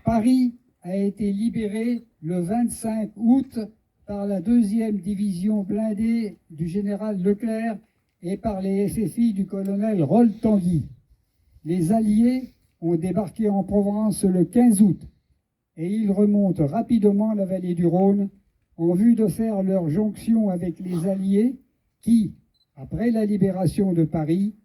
Paris a été libéré le 25 août par la 2e division blindée du général Leclerc et par les FFI du colonel Roll-Tanguy. Les Alliés ont débarqué en Provence le 15 août et ils remontent rapidement la vallée du Rhône en vue de faire leur jonction avec les Alliés qui, après la libération de Paris,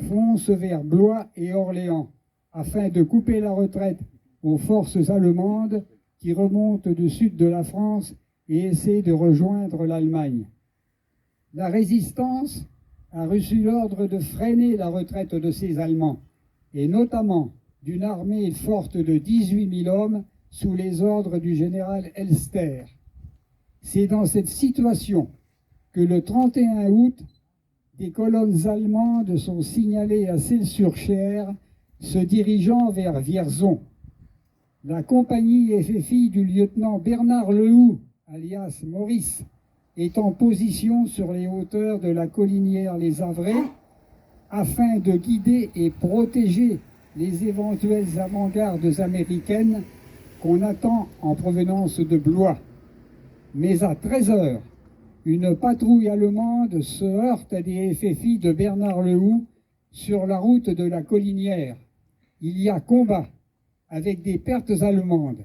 foncent vers Blois et Orléans afin de couper la retraite aux forces allemandes qui remontent du sud de la France et essaient de rejoindre l'Allemagne. La résistance a reçu l'ordre de freiner la retraite de ces Allemands, et notamment d'une armée forte de 18 000 hommes sous les ordres du général Elster. C'est dans cette situation que le 31 août, des colonnes allemandes sont signalées à Celles-sur-Cher, se dirigeant vers Vierzon. La compagnie FFI du lieutenant Bernard Lehoux, alias Maurice, est en position sur les hauteurs de la Collinière-les-Avrais afin de guider et protéger les éventuelles avant-gardes américaines qu'on attend en provenance de Blois. Mais à 13 heures, une patrouille allemande se heurte à des FFI de Bernard Lehoux sur la route de la Collinière. Il y a combat avec des pertes allemandes,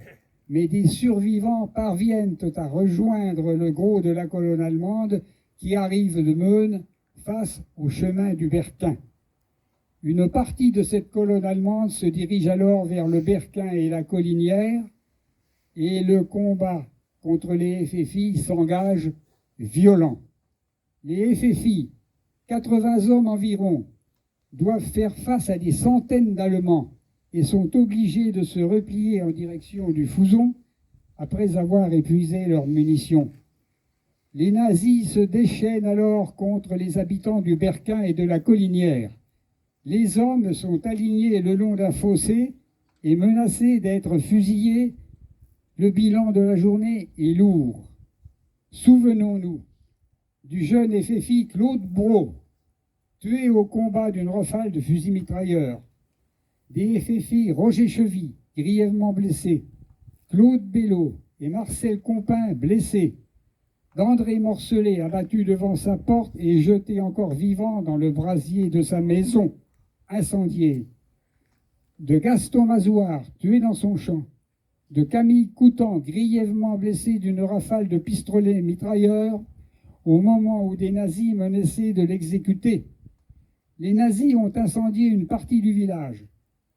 mais des survivants parviennent à rejoindre le gros de la colonne allemande qui arrive de Meune face au chemin du Berquin. Une partie de cette colonne allemande se dirige alors vers le Berquin et la Collinière, et le combat contre les FFI s'engage violent. Les FFI, 80 hommes environ, doivent faire face à des centaines d'Allemands et sont obligés de se replier en direction du Fouzon après avoir épuisé leurs munitions. Les nazis se déchaînent alors contre les habitants du Berquin et de la Collinière. Les hommes sont alignés le long d'un fossé et menacés d'être fusillés. Le bilan de la journée est lourd. Souvenons-nous du jeune FFI Claude Brault, tué au combat d'une rafale de fusils mitrailleurs, des FFI Roger Chevy, grièvement blessé, Claude Bello et Marcel Compin blessés, d'André Morcelet abattu devant sa porte et jeté encore vivant dans le brasier de sa maison, incendiée, de Gaston Mazouard, tué dans son champ, de Camille Coutan, grièvement blessé d'une rafale de pistolets mitrailleurs au moment où des nazis menaçaient de l'exécuter. Les nazis ont incendié une partie du village,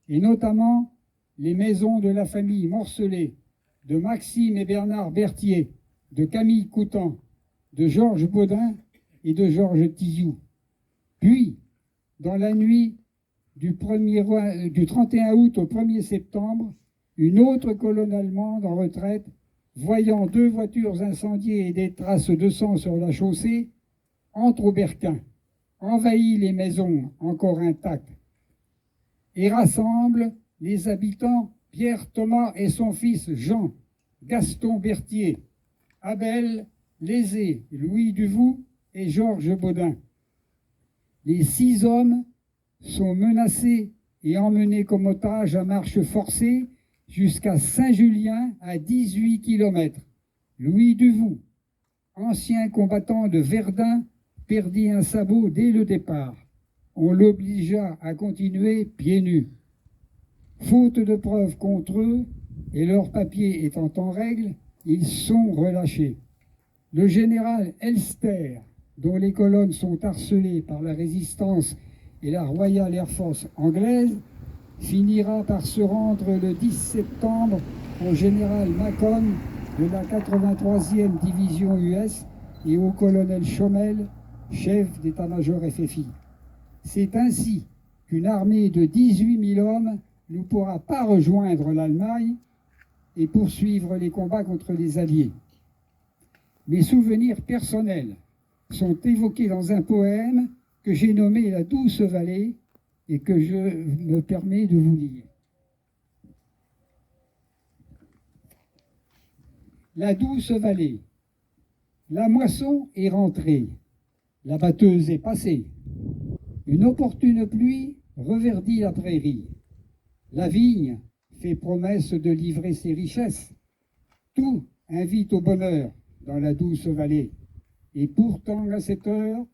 et notamment les maisons de la famille Morcelet, de Maxime et Bernard Berthier, de Camille Coutan, de Georges Baudin et de Georges Tiziou. Puis, dans la nuit du 31 août au 1er septembre, une autre colonne allemande en retraite, voyant 2 voitures incendiées et des traces de sang sur la chaussée, entre au Berquin, envahit les maisons encore intactes et rassemble les habitants Pierre Thomas et son fils Jean, Gaston Berthier, Abel Lézé, Louis Duvoux et Georges Baudin. Les 6 hommes sont menacés et emmenés comme otages à marche forcée jusqu'à Saint-Julien, à 18 km. Louis Duvoux, ancien combattant de Verdun, perdit un sabot dès le départ. On l'obligea à continuer pieds nus. Faute de preuves contre eux, et leurs papiers étant en règle, ils sont relâchés. Le général Elster, dont les colonnes sont harcelées par la résistance et la Royal Air Force anglaise, finira par se rendre le 10 septembre au général Macon de la 83e division US et au colonel Chomel, chef d'état-major FFI. C'est ainsi qu'une armée de 18 000 hommes ne pourra pas rejoindre l'Allemagne et poursuivre les combats contre les Alliés. Mes souvenirs personnels sont évoqués dans un poème que j'ai nommé La Douce Vallée et que je me permets de vous lire. La douce vallée. La moisson est rentrée, la batteuse est passée. Une opportune pluie reverdit la prairie. La vigne, fait promesse de livrer ses richesses. Tout invite au bonheur dans la douce vallée. Et pourtant, à cette heure,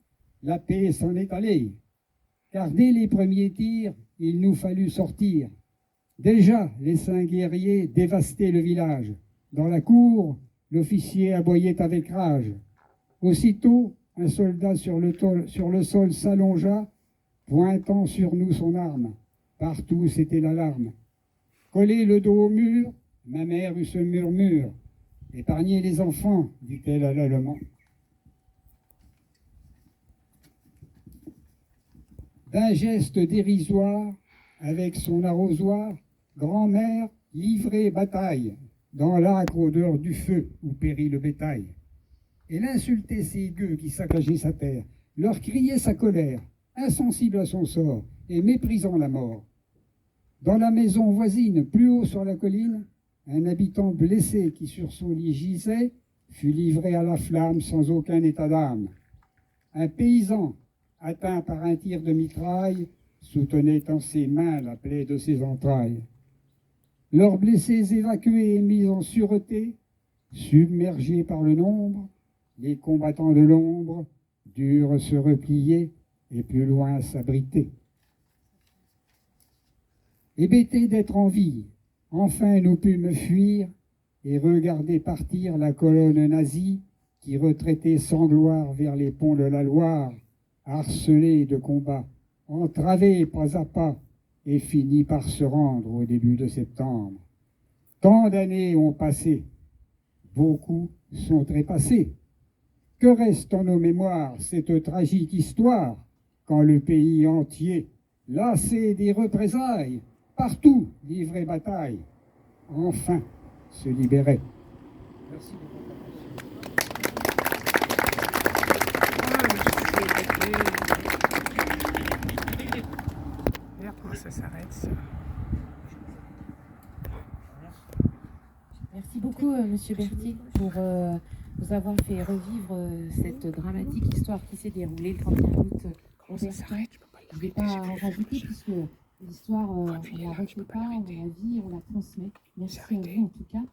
la paix s'en est allée. Car dès les premiers tirs, il nous fallut sortir. Déjà, les 5 guerriers dévastaient le village. Dans la cour, l'officier aboyait avec rage. Aussitôt, un soldat sur le sol s'allongea, pointant sur nous son arme. Partout, c'était l'alarme. Collé le dos au mur, ma mère eut ce murmure. « Épargnez les enfants », dit-elle à l'allemand. D'un geste dérisoire, avec son arrosoir, grand-mère livrait bataille dans l'âcre odeur du feu où périt le bétail. Elle insultait ces gueux qui saccageaient sa terre, leur criait sa colère, insensible à son sort et méprisant la mort. Dans la maison voisine, plus haut sur la colline, un habitant blessé qui sur son lit gisait fut livré à la flamme sans aucun état d'âme. Un paysan, atteint par un tir de mitraille, soutenait en ses mains la plaie de ses entrailles. Leurs blessés évacués et mis en sûreté, submergés par le nombre, les combattants de l'ombre durent se replier et plus loin s'abriter. Hébétés d'être en vie, enfin nous pûmes fuir et regarder partir la colonne nazie qui retraitait sans gloire vers les ponts de la Loire, harcelée de combats, entravée pas à pas, et finit par se rendre au début de septembre. Tant d'années ont passé, beaucoup sont trépassés. Que reste en nos mémoires cette tragique histoire, quand le pays entier, lassé des représailles, partout livrait bataille, enfin se libérait. Merci de votre attention. Ça s'arrête. Merci beaucoup, Monsieur Berthier, pour nous avoir fait revivre cette dramatique histoire qui s'est déroulée le 31 août. Ça s'arrête, je peux pas Je ne vais pas en rajouter puisque l'histoire, on ne la refait pas, on la vit, on la transmet. Merci à vous en tout cas.